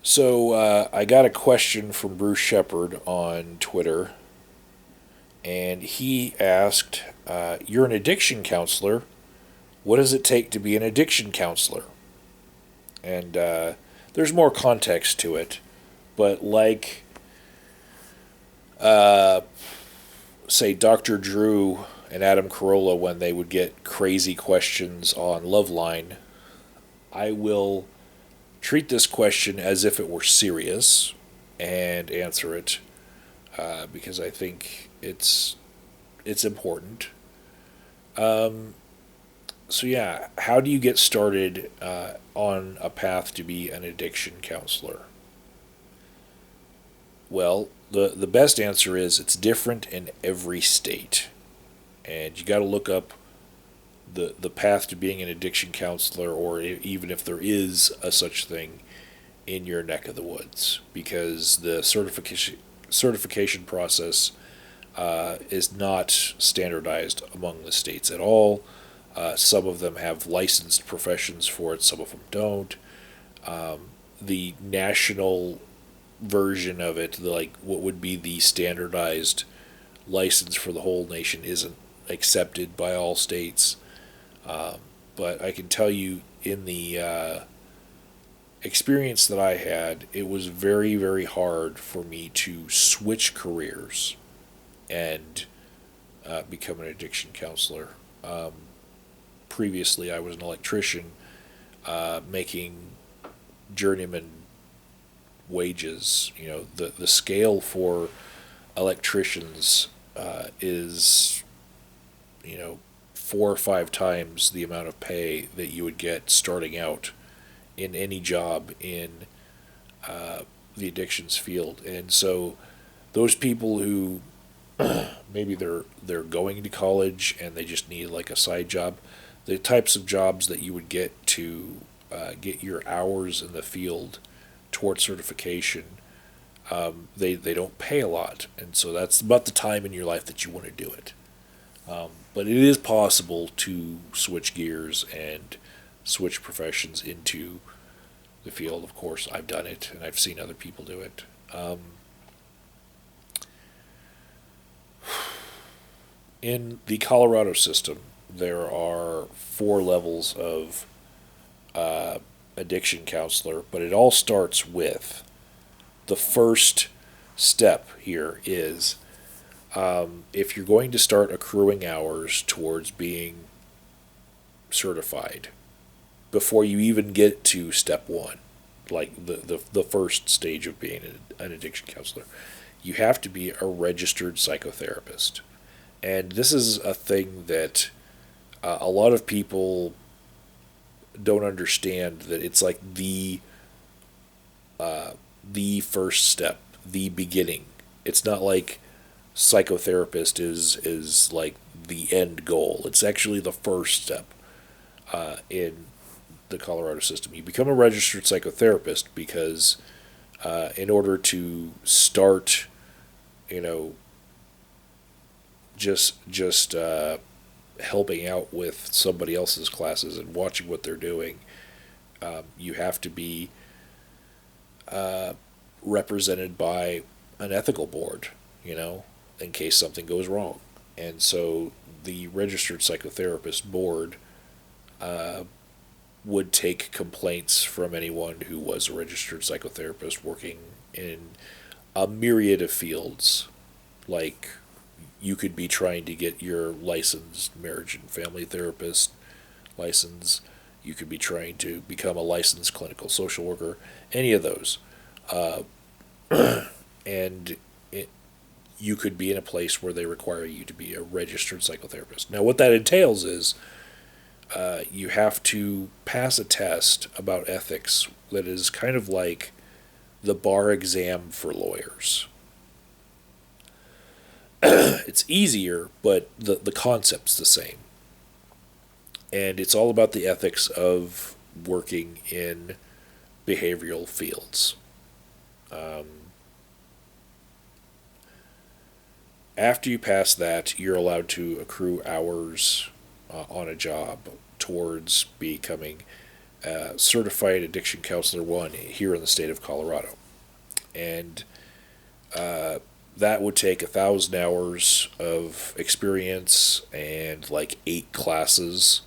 So I got a question from Bruce Shepard on Twitter, and he asked, "You're an addiction counselor. What does it take to be an addiction counselor?" And there's more context to it, but uh, say, Dr. Drew and Adam Carolla, when they would get crazy questions on Loveline, I will treat this question as if it were serious and answer it because I think it's important. Um, so yeah, how do you get started on a path to be an addiction counselor? Well, the best answer is it's different in every state, and you got to look up the path to being an addiction counselor, or even if there is a such thing in your neck of the woods, because the certification process is not standardized among the states at all. Some of them have licensed professions for it, some of them don't. The national version of it, like what would be the standardized license for the whole nation, isn't accepted by all states. Um, but I can tell you, in the experience that I had, it was very, very hard for me to switch careers and become an addiction counselor. Um, Previously, I was an electrician making journeyman wages. You know, the scale for electricians is, you know, 4 or 5 times the amount of pay that you would get starting out in any job in uh, the addictions field. And so those people who maybe they're going to college and they just need like a side job, the types of jobs that you would get to get your hours in the field toward certification, they don't pay a lot, and so that's about the time in your life that you want to do it. But it is possible to switch gears and switch professions into the field. Of course, I've done it, and I've seen other people do it. In the Colorado system, there are 4 levels of uh, addiction counselor, but it all starts with the first step here is if you're going to start accruing hours towards being certified before you even get to step one, like the first stage of being an addiction counselor, you have to be a registered psychotherapist. And this is a thing that a lot of people don't understand, that it's like the first step, the beginning. It's not like psychotherapist is like the end goal. It's actually the first step in the Colorado system. You become a registered psychotherapist because in order to start, you know, just helping out with somebody else's classes and watching what they're doing, you have to be represented by an ethical board, you know, in case something goes wrong. And so the registered psychotherapist board would take complaints from anyone who was a registered psychotherapist working in a myriad of fields. Like, you could be trying to get your licensed marriage and family therapist license. You could be trying to become a licensed clinical social worker. Any of those. Uh, and it, you could be in a place where they require you to be a registered psychotherapist. Now, what that entails is you have to pass a test about ethics that is kind of like the bar exam for lawyers. It's easier, but the concept's the same. And it's all about the ethics of working in behavioral fields. Um, After you pass that, you're allowed to accrue hours on a job towards becoming certified addiction counselor 1 here in the state of Colorado. And that would take 1,000 hours of experience and like 8 classes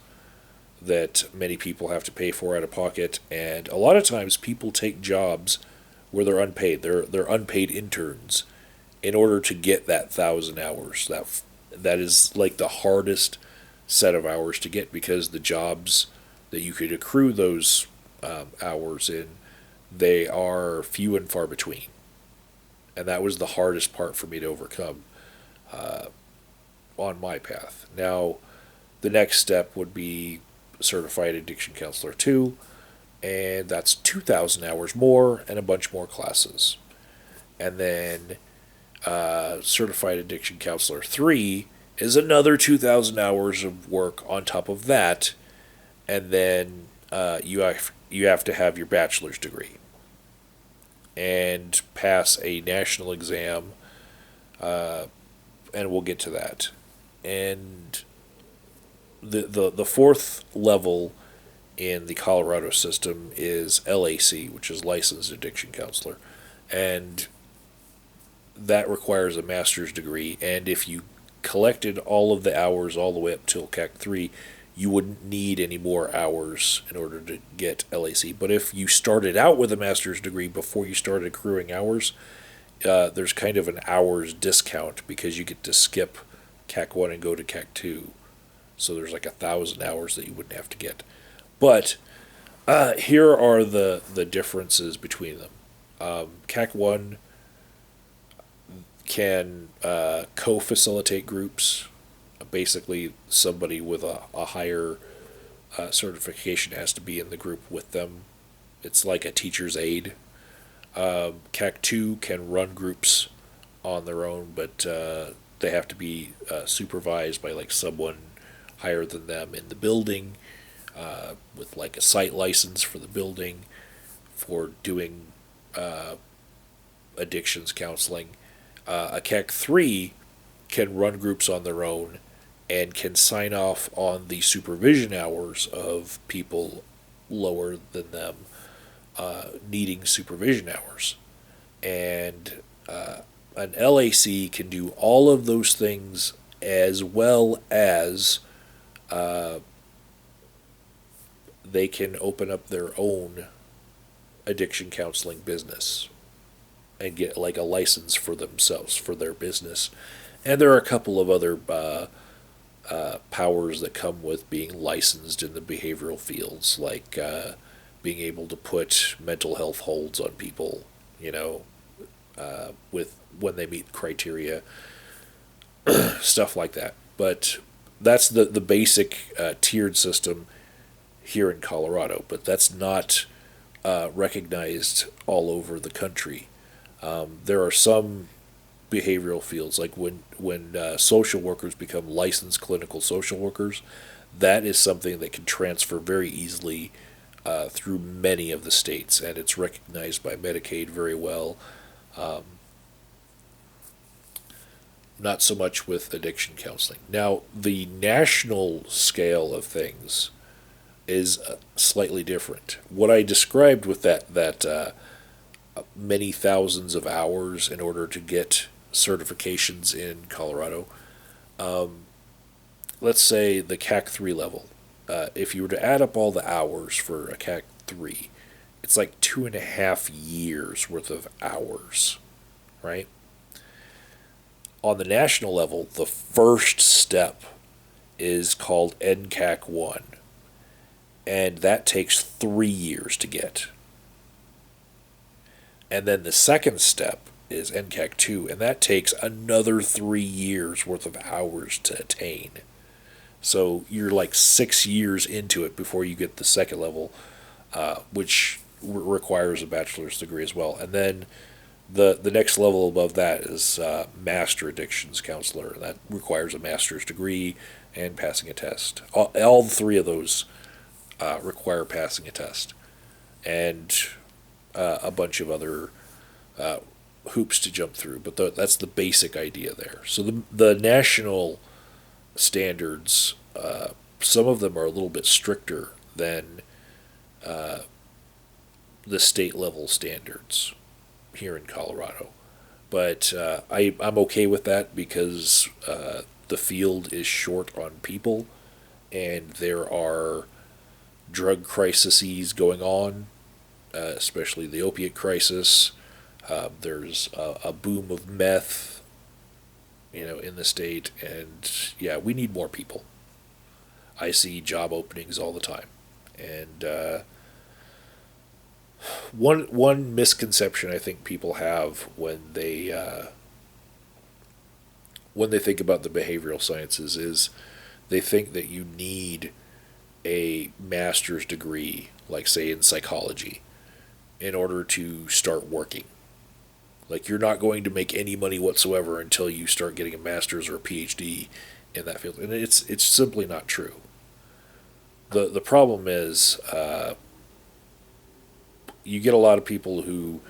that many people have to pay for out of pocket. And a lot of times people take jobs where they're unpaid. They're unpaid interns in order to get that 1,000 hours. That is like the hardest set of hours to get, because the jobs that you could accrue those hours in, they are few and far between. And that was the hardest part for me to overcome on my path. Now, the next step would be certified addiction counselor 2, and that's 2,000 hours more and a bunch more classes. And then certified addiction counselor 3 is another 2,000 hours of work on top of that, and then you have to have your bachelor's degree and pass a national exam, and we'll get to that. And the fourth level in the Colorado system is LAC, which is licensed addiction counselor, and that requires a master's degree. And if you collected all of the hours all the way up till CAC 3, you wouldn't need any more hours in order to get LAC. But if you started out with a master's degree before you started accruing hours, there's kind of an hours discount because you get to skip CAC 1 and go to CAC 2. So there's like 1,000 hours that you wouldn't have to get. But here are the differences between them. CAC 1 can co-facilitate groups. Basically, somebody with a higher certification has to be in the group with them. It's like a teacher's aide. CAC 2 can run groups on their own, but they have to be supervised by like someone higher than them in the building, with like a site license for the building for doing addictions counseling. A CAC 3 can run groups on their own and can sign off on the supervision hours of people lower than them needing supervision hours. And an LAC can do all of those things, as well as they can open up their own addiction counseling business and get like a license for themselves, for their business. And there are a couple of other powers that come with being licensed in the behavioral fields, like being able to put mental health holds on people, with when they meet criteria, stuff like that. But that's the basic tiered system here in Colorado, but that's not recognized all over the country. There are some behavioral fields, like when social workers become licensed clinical social workers, that is something that can transfer very easily through many of the states, and it's recognized by Medicaid very well. Not so much with addiction counseling. Now, the national scale of things is slightly different. What I described with that many thousands of hours in order to get certifications in Colorado, let's say the CAC 3 level. If you were to add up all the hours for a CAC 3, it's like 2.5 years worth of hours, right? On the national level, the first step is called NCAC 1, and that takes 3 years to get. And then the second step is NCAC 2, and that takes another 3 years worth of hours to attain. So you're like 6 years into it before you get the second level, which requires a bachelor's degree as well. And then the next level above that is master addictions counselor, and that requires a master's degree and passing a test. All three of those require passing a test, and a bunch of other hoops to jump through. But that's the basic idea there. So the national standards, some of them are a little bit stricter than the state level standards here in Colorado. But I'm okay with that because the field is short on people, and there are drug crises going on, especially the opiate crisis. There's a boom of meth, in the state, and yeah, we need more people. I see job openings all the time, and one misconception I think people have when they think about the behavioral sciences is they think that you need a master's degree, like say in psychology, in order to start working. Like you're not going to make any money whatsoever until you start getting a master's or a PhD in that field, and it's simply not true. The problem is you get a lot of people who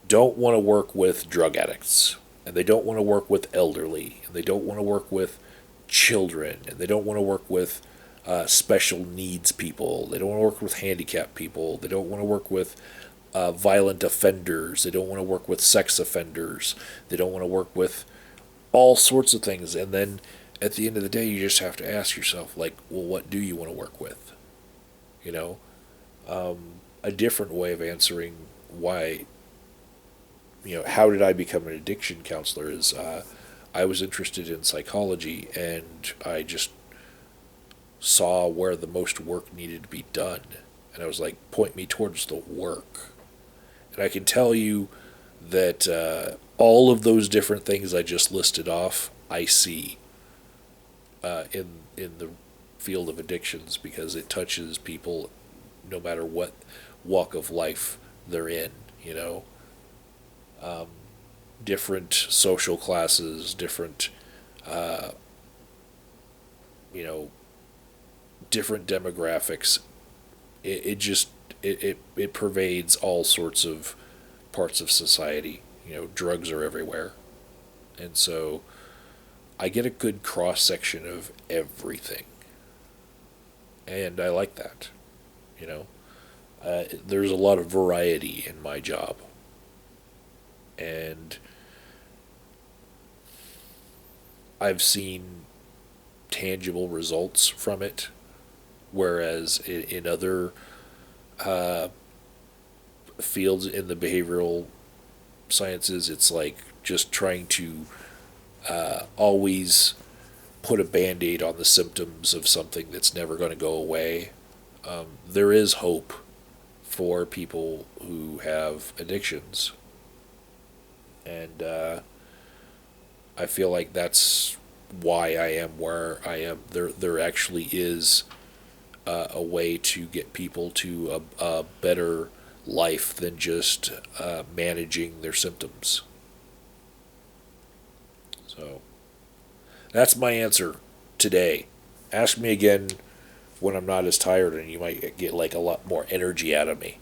don't want to work with drug addicts, and they don't want to work with elderly, and they don't want to work with children, and they don't want to work with special needs people. They don't want to work with handicapped people. They don't want to work with violent offenders. They don't want to work with sex offenders. They don't want to work with all sorts of things. And then at the end of the day, you just have to ask yourself, like, well, what do you want to work with? You know, a different way of answering why, how did I become an addiction counselor is I was interested in psychology, and I just saw where the most work needed to be done. And I was like, point me towards the work. And I can tell you that all of those different things I just listed off, I see in the field of addictions, because it touches people no matter what walk of life they're in, different social classes, different, different demographics. It pervades all sorts of parts of society. Drugs are everywhere, and so I get a good cross section of everything, and I like that. There's a lot of variety in my job, and I've seen tangible results from it, whereas in other fields in the behavioral sciences, it's like just trying to always put a band-aid on the symptoms of something that's never going to go away. There is hope for people who have addictions, and I feel like that's why I am where I am. There actually is a way to get people to a better life than just managing their symptoms. So that's my answer today. Ask me again when I'm not as tired, and you might get like a lot more energy out of me.